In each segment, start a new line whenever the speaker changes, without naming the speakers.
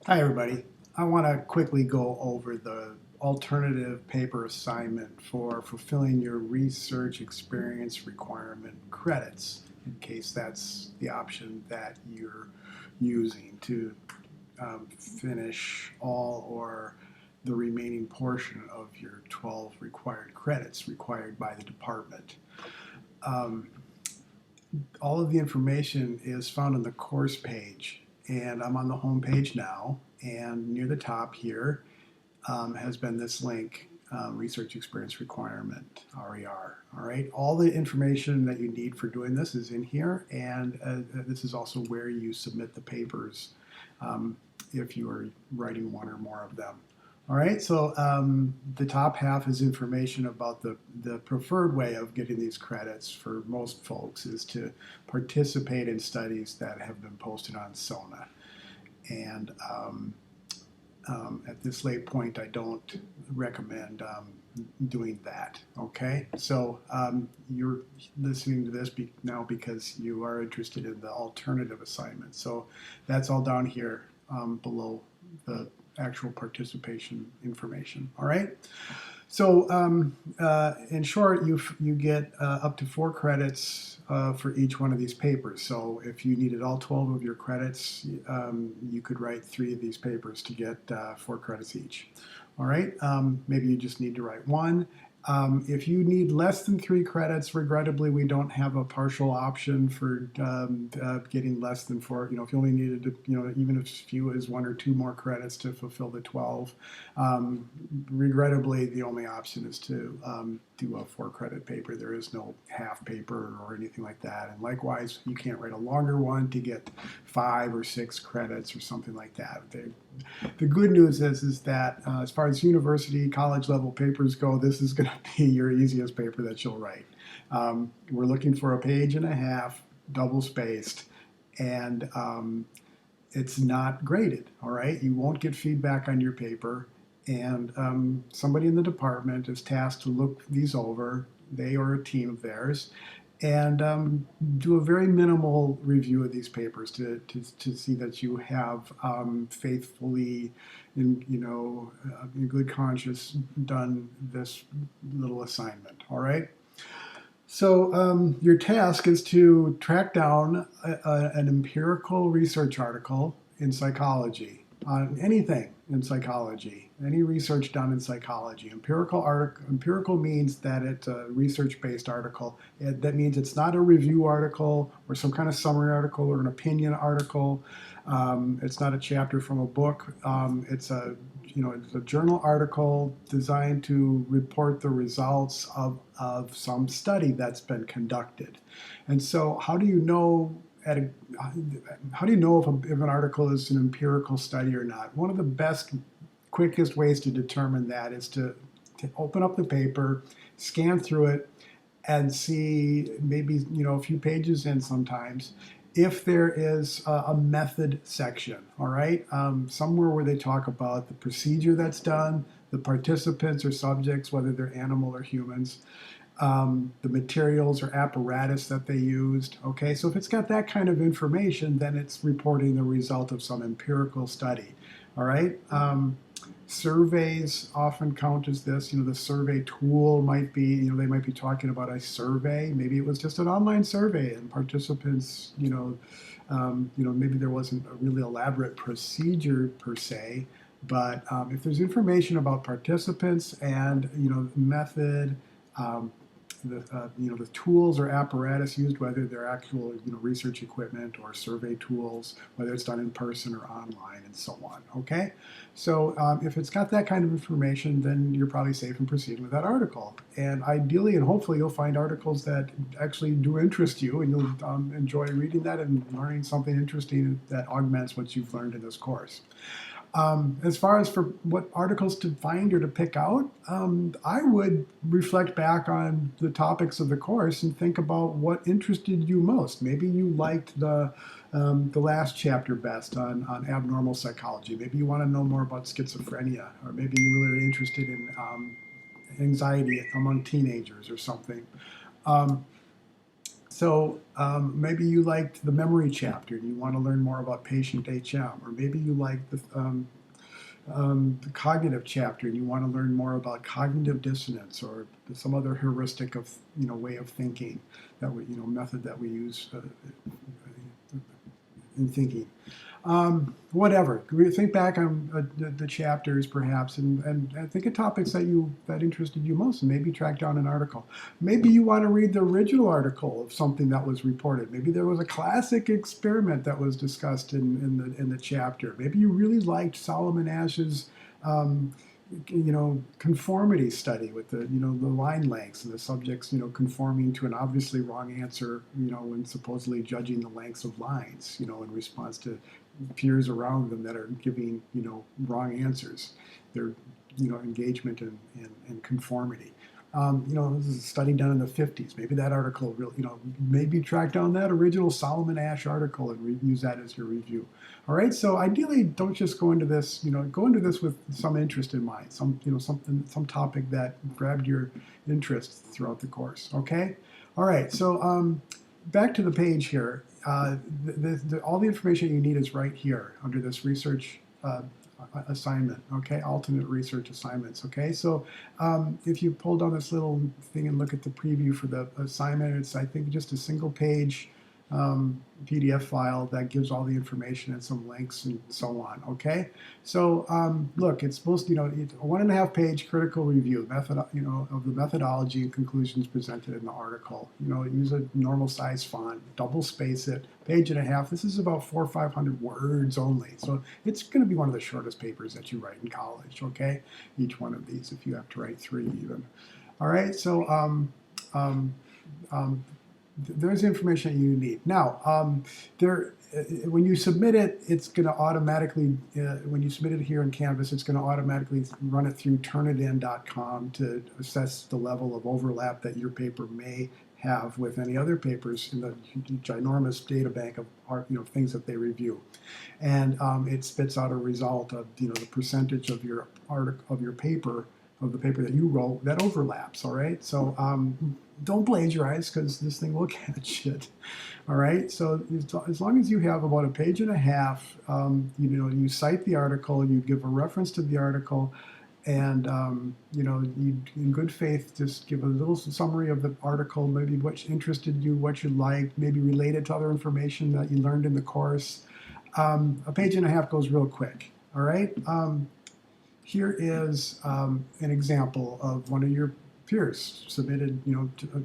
Hi, everybody. I want to quickly go over the alternative paper assignment for fulfilling your research experience requirement credits, in case that's the option that you're using to finish all or the remaining portion of your 12 required credits required by the department. Um, all of the information is found on the course page, and I'm on the home page now, and near the top here has been this link, Research Experience Requirement, RER. All right, all the information that you need for doing this is in here, and this is also where you submit the papers if you are writing one or more of them. All right, so the top half is information about the preferred way of getting these credits for most folks is to participate in studies that have been posted on SONA. And at this late point, I don't recommend doing that. Okay, so you're listening to this now because you are interested in the alternative assignment. So that's all down here below the actual participation information. All right. So, in short, you get up to 4 credits for each one of these papers. So, if you needed all 12 of your credits, you could write 3 of these papers to get 4 credits each. All right, maybe you just need to write one. If you need less than 3 credits, regrettably, we don't have a partial option for getting less than 4. If you only needed to, even as few as 1 or 2 more credits to fulfill the 12, regrettably, the only option is to do a 4 credit paper. There is no half paper or anything like that. And likewise, you can't write a longer one to get 5 or 6 credits or something like that. The good news is that as far as university, college level papers go, this is going to be your easiest paper that you'll write. We're looking for a page and a half, double spaced, and it's not graded. All right, you won't get feedback on your paper, and somebody in the department is tasked to look these over. They or a team of theirs, and do a very minimal review of these papers to see that you have faithfully, in good conscience, done this little assignment. All right. So your task is to track down an empirical research article in psychology on anything in psychology, any research done in psychology. Empirical means that it's a research-based article. That means it's not a review article or some kind of summary article or an opinion article. It's not a chapter from a book. It's a journal article designed to report the results of some study that's been conducted. And so, how do you know if an article is an empirical study or not? One of the best, quickest ways to determine that is to open up the paper, scan through it, and see maybe a few pages in sometimes if there is a method section, all right, somewhere where they talk about the procedure that's done, the participants or subjects, whether they're animal or humans, the materials or apparatus that they used. Okay, so if it's got that kind of information, then it's reporting the result of some empirical study. All right. Surveys often count as this. The survey tool might be, they might be talking about a survey. Maybe it was just an online survey and participants, maybe there wasn't a really elaborate procedure per se. But if there's information about participants and method, the tools or apparatus used, whether they're actual research equipment or survey tools, whether it's done in person or online, and so on. Okay, so if it's got that kind of information, then you're probably safe in proceeding with that article. And ideally and hopefully, you'll find articles that actually do interest you, and you'll enjoy reading that and learning something interesting that augments what you've learned in this course. As far as for what articles to find or to pick out, I would reflect back on the topics of the course and think about what interested you most. Maybe you liked the last chapter best on abnormal psychology. Maybe you want to know more about schizophrenia, or maybe you're really interested in anxiety among teenagers or something. Um, So maybe you liked the memory chapter and you want to learn more about patient HM, or maybe you like the cognitive chapter and you want to learn more about cognitive dissonance or some other heuristic of way of thinking that we method that we use in thinking. Whatever. Think back on the chapters, perhaps, and think of topics that interested you most, and maybe track down an article. Maybe you want to read the original article of something that was reported. Maybe there was a classic experiment that was discussed in the chapter. Maybe you really liked Solomon Asch's conformity study with the line lengths and the subjects conforming to an obviously wrong answer when supposedly judging the lengths of lines in response to peers around them that are giving wrong answers, their engagement and conformity. This is a study done in the 50s. Maybe that article really, maybe track down that original Solomon Asch article and use that as your review. All right. So ideally, don't just go into this, go into this with some interest in mind, some topic that grabbed your interest throughout the course. Okay. All right. So back to the page here. All the information you need is right here under this research assignment, okay, alternate research assignments, okay. So if you pull down this little thing and look at the preview for the assignment, it's, I think, just a single page PDF file that gives all the information and some links and so on, okay. So look, it's supposed to, it's a 1.5 page critical review method, of the methodology and conclusions presented in the article. Use a normal size font, double space it, 1.5 pages. This is about 400 or 500 words only, so it's going to be one of the shortest papers that you write in college, okay. Each one of these, if you have to write 3 even. All right, so there's the information that you need. Now, when you submit it, it's going to automatically, when you submit it here in Canvas, it's going to automatically run it through turnitin.com to assess the level of overlap that your paper may have with any other papers in the ginormous data bank of things that they review, and it spits out a result of the percentage of your paper, of the paper that you wrote, that overlaps. All right, so don't plagiarize, because this thing will catch it. All right, so as long as you have about 1.5 pages, you cite the article, you give a reference to the article, and you, in good faith, just give a little summary of the article, maybe what interested you, what you liked, maybe related to other information that you learned in the course. 1.5 pages goes real quick. All right. Here is an example of one of your peers submitted,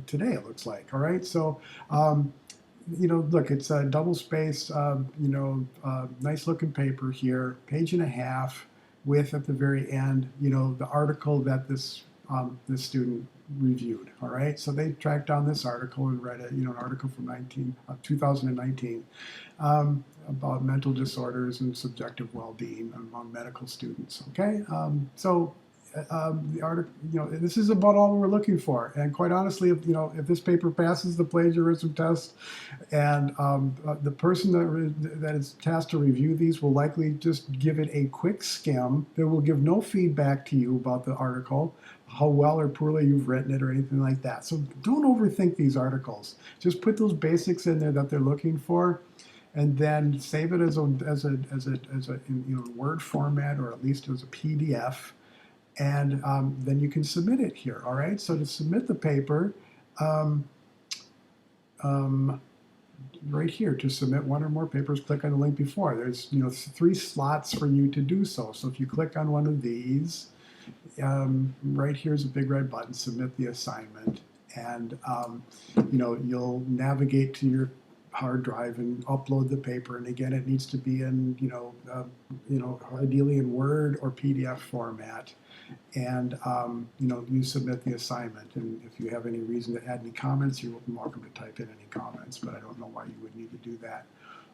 today, it looks like. All right, so look, it's a double space, nice looking paper here, 1.5 pages, with at the very end, the article that this student reviewed. All right, so they tracked down this article and read it, an article from 2019 about mental disorders and subjective well-being among medical students. Okay, so the article, this is about all we're looking for. And quite honestly, if this paper passes the plagiarism test, and the person that is tasked to review these will likely just give it a quick skim. They will give no feedback to you about the article, how well or poorly you've written it, or anything like that. So don't overthink these articles. Just put those basics in there that they're looking for, and then save it as a Word format, or at least as a PDF. And then you can submit it here. All right. So to submit the paper, right here, to submit one or more papers, click on the link before. There's 3 slots for you to do so. So if you click on one of these, right here's a big red button, submit the assignment, and you'll navigate to your hard drive and upload the paper. And again, it needs to be in ideally in Word or PDF format. And you submit the assignment. And if you have any reason to add any comments, you're welcome to type in any comments, but I don't know why you would need to do that.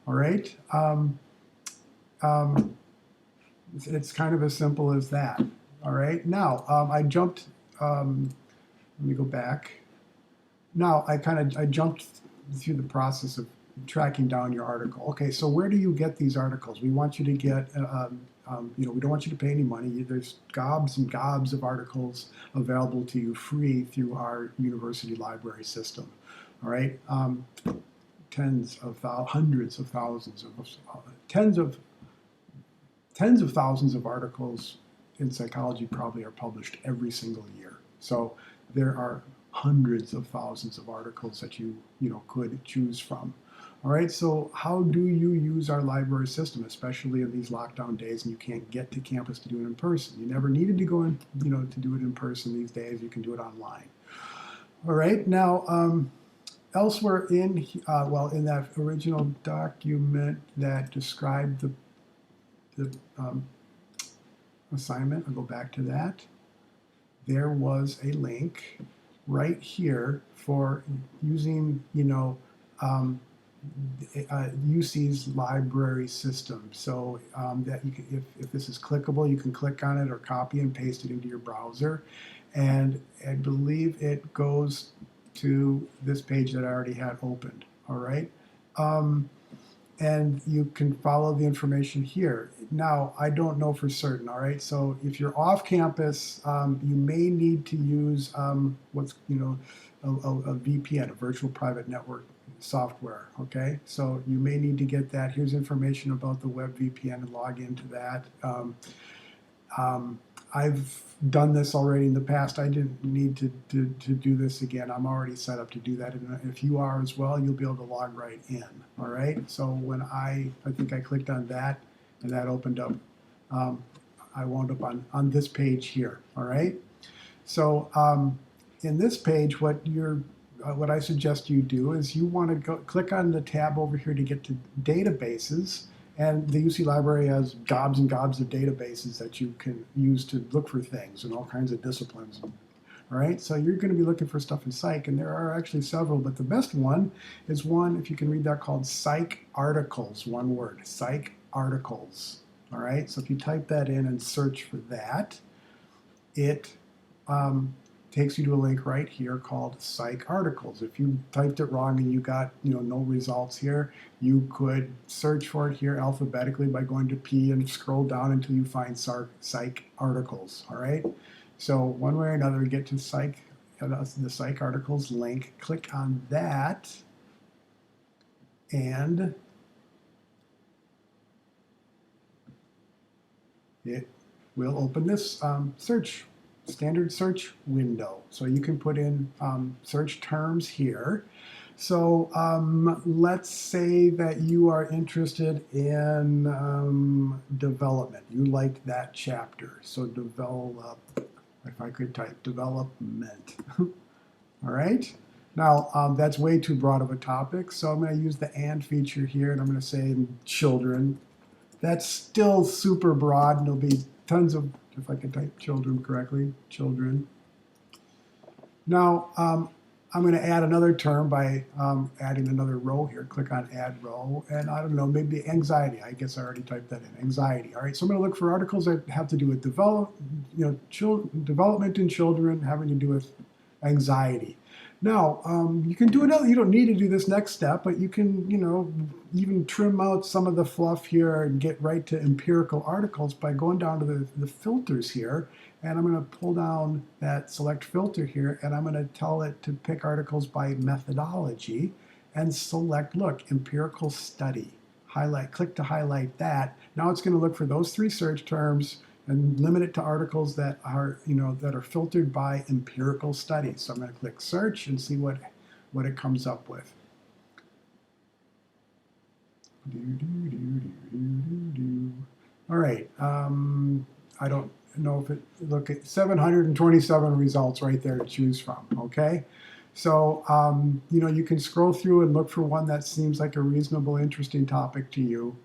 All right. It's kind of as simple as that. All right. Now, I jumped, let me go back. Now, I jumped through the process of tracking down your article. Okay, so where do you get these articles? We want you to get, we don't want you to pay any money. There's gobs and gobs of articles available to you free through our university library system. All right, hundreds of thousands of tens of thousands of articles in psychology probably are published every single year. So there are hundreds of thousands of articles that you could choose from. All right, so how do you use our library system, especially in these lockdown days and you can't get to campus to do it in person? You never needed to go in, to do it in person these days. You can do it online. All right, now elsewhere in that original document that described the assignment, I'll go back to that. There was a link right here for using, UC's library system. So that you can, if this is clickable, you can click on it or copy and paste it into your browser. And I believe it goes to this page that I already had opened. All right. And you can follow the information here. Now, I don't know for certain, all right? So if you're off campus, you may need to use what's, a VPN, a virtual private network software, okay? So you may need to get that. Here's information about the web VPN and log into that. I've done this already in the past. I didn't need to do this again. I'm already set up to do that. And if you are as well, you'll be able to log right in. All right. So when I think I clicked on that and that opened up, I wound up on this page here. All right. So in this page, what I suggest you do is you want to go click on the tab over here to get to databases. And the UC Library has gobs and gobs of databases that you can use to look for things in all kinds of disciplines. All right, so you're going to be looking for stuff in psych, and there are actually several, but the best one is one, if you can read that, called Psych Articles, one word, Psych Articles. All right, so if you type that in and search for that, it takes you to a link right here called Psych Articles. If you typed it wrong and you got no results here, you could search for it here alphabetically by going to P and scroll down until you find Psych Articles. All right. So one way or another, get to the Psych Articles link. Click on that, and it will open this standard search window. So you can put in search terms here. So let's say that you are interested in development. You liked that chapter. So develop, if I could type development. All right. Now that's way too broad of a topic. So I'm going to use the and feature here, and I'm going to say children. That's still super broad, and there'll be tons of, if I can type children correctly, children. Now, I'm going to add another term by adding another row here. Click on Add Row, and I don't know, maybe anxiety. I guess I already typed that in, anxiety. All right, so I'm going to look for articles that have to do with development in children having to do with anxiety. Now, you can do another, you don't need to do this next step, but you can, even trim out some of the fluff here and get right to empirical articles by going down to the filters here. And I'm going to pull down that select filter here, and I'm going to tell it to pick articles by methodology and select, look, empirical study. Click to highlight that. Now it's going to look for those three search terms and limit it to articles that are, that are filtered by empirical studies. So I'm going to click search and see what it comes up with. All right. I don't know if look at 727 results right there to choose from. Okay. So, you can scroll through and look for one that seems like a reasonable, interesting topic to you.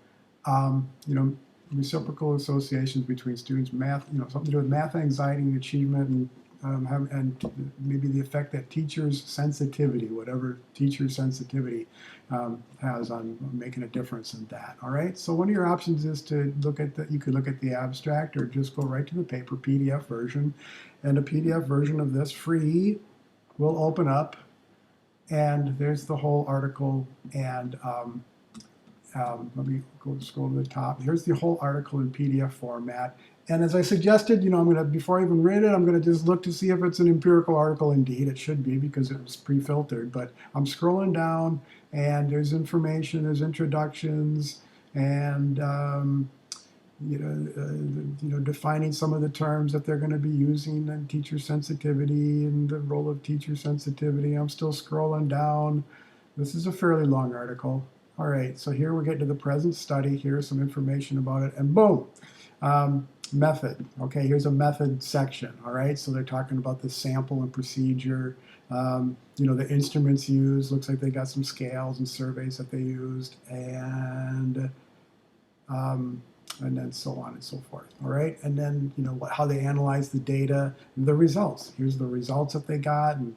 Reciprocal associations between students, math, something to do with math, anxiety, and achievement, and maybe the effect that teachers' sensitivity, whatever teacher sensitivity has on making a difference in that. All right. So one of your options is to you could look at the abstract or just go right to the paper PDF version, and a PDF version of this free will open up, and there's the whole article and Let me go scroll to the top. Here's the whole article in PDF format. And as I suggested, I'm going to, before I even read it, I'm going to just look to see if it's an empirical article. Indeed, it should be because it was pre-filtered. But I'm scrolling down, and there's information, there's introductions, and defining some of the terms that they're going to be using, and teacher sensitivity and the role of teacher sensitivity. I'm still scrolling down. This is a fairly long article. All right, so here we're getting to the present study. Here's some information about it, and boom. Method. Okay, here's a method section. All right, so they're talking about the sample and procedure. The instruments used. Looks like they got some scales and surveys that they used, and then so on and so forth. All right, and then how they analyze the data, the results. Here's the results that they got, and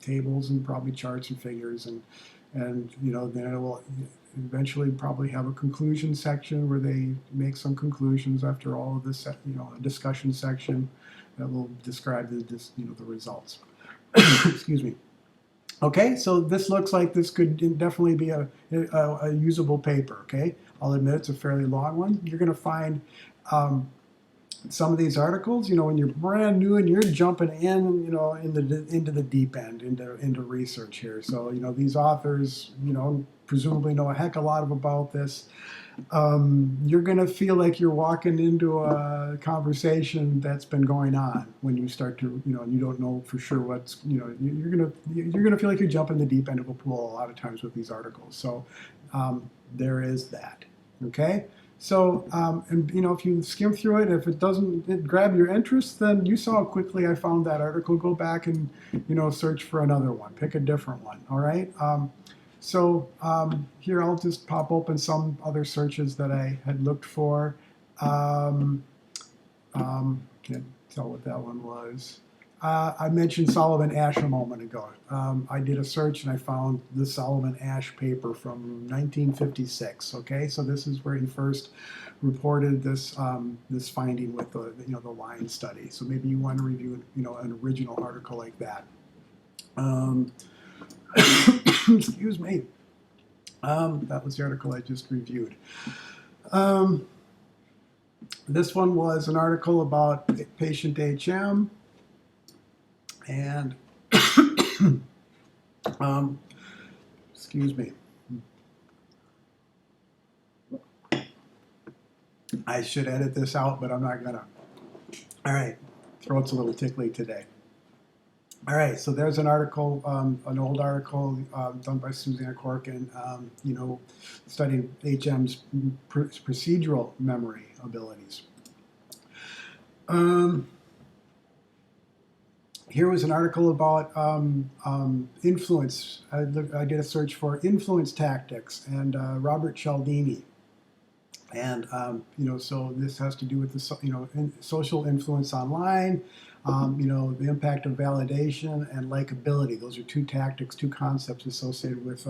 tables and probably charts and figures, and then it will eventually probably have a conclusion section where they make some conclusions after all of this, a discussion section that will describe the results. Excuse me. Okay, so this looks like this could definitely be a usable paper. Okay, I'll admit it's a fairly long one. You're going to find some of these articles, when you're brand new and you're jumping into the deep end, into research here. So, these authors, presumably know a heck of a lot about this. You're going to feel like you're walking into a conversation that's been going on when you start to, and you don't know for sure what's, you're going to feel like you're jumping the deep end of a pool a lot of times with these articles. So there is that. Okay. So, if you skim through it, if it doesn't grab your interest, then you saw how quickly I found that article. Go back and, search for another one. Pick a different one, all right? Here I'll just pop open some other searches that I had looked for. Can't tell what that one was. I mentioned Solomon Asch a moment ago. I did a search and I found the Solomon Asch paper from 1956. Okay, so this is where he first reported this this finding with the line study. So maybe you want to review an original article like that. Excuse me. That was the article I just reviewed. This one was an article about patient HM. And, excuse me. I should edit this out, but I'm not gonna. All right, throat's a little tickly today. All right, so there's an article, an old article done by Suzanne Corkin, studying HM's procedural memory abilities. Here was an article about influence. I did a search for influence tactics and Robert Cialdini. And, so this has to do with the, social influence online, the impact of validation and likability. Those are two tactics, two concepts associated with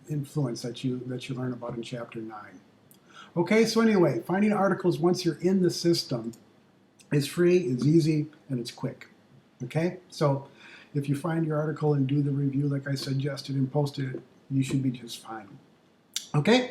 influence that you learn about in Chapter 9. Okay, so anyway, finding articles once you're in the system is free, it's easy, and it's quick. Okay, so if you find your article and do the review like I suggested and posted it, you should be just fine. Okay.